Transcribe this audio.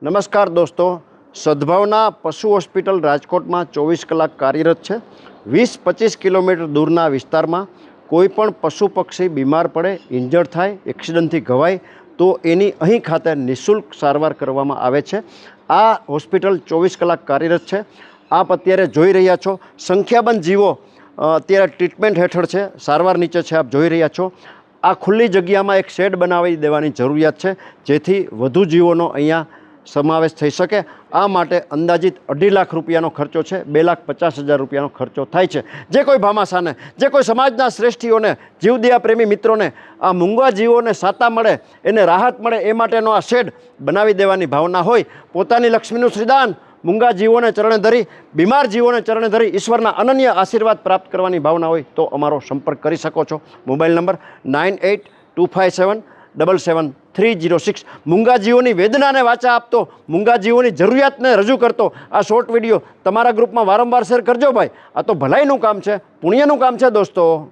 નમસ્કાર દોસ્તો, સદભાવના પશુ હોસ્પિટલ રાજકોટમાં 24 કલાક કાર્યરત છે। 20-25 કિલોમીટર દૂરના વિસ્તારમાં કોઈ પણ પશુ પક્ષી બીમાર પડે, ઇન્જર્ડ થાય, એક્સિડન્ટથી ઘવાય તો એની અહીં ખાતે નિઃશુલ્ક સારવાર કરવામાં આવે છે। આ હોસ્પિટલ 24 કલાક કાર્યરત છે। આપ અત્યારે જોઈ રહ્યા છો સંખ્યાબંધ જીવો અત્યારે ટ્રીટમેન્ટ હેઠળ છે, સારવાર નીચે છે, આપ જોઈ રહ્યા છો। આ ખુલ્લી જગ્યામાં એક શેડ બનાવી દેવાની જરૂરિયાત છે, જેથી વધુ જીવોનો અહીંયા સમાવેશ થઈ શકે। આ માટે અંદાજિત 2.5 લાખ રૂપિયાનો ખર્ચો છે, 2,50,000 રૂપિયાનો ખર્ચો થાય છે। જે કોઈ ભામાશાને, જે કોઈ સમાજના શ્રેષ્ઠીઓને, જીવદયા પ્રેમી મિત્રોને આ મૂંગા જીવોને સાતા મળે, એને રાહત મળે એ માટેનો આ શેડ બનાવી દેવાની ભાવના હોય, પોતાની લક્ષ્મીનું શ્રીદાન મૂંગા જીવોને ચરણે ધરી, બીમાર જીવોને ચરણે ધરી ઈશ્વરના અનન્ય આશીર્વાદ પ્રાપ્ત કરવાની ભાવના હોય તો અમારો સંપર્ક કરી શકો છો। Mobile number 9825777306। મૂંગા જીવોની વેદનાને વાચા આપતો, મૂંગા જીવોની જરૂરિયાતને રજૂ કરતો આ શોર્ટ વિડીયો તમારા ગ્રુપમાં વારંવાર શેર કરજો ભાઈ। આ તો ભલાઈનું કામ છે, પુણ્યનું કામ છે દોસ્તો।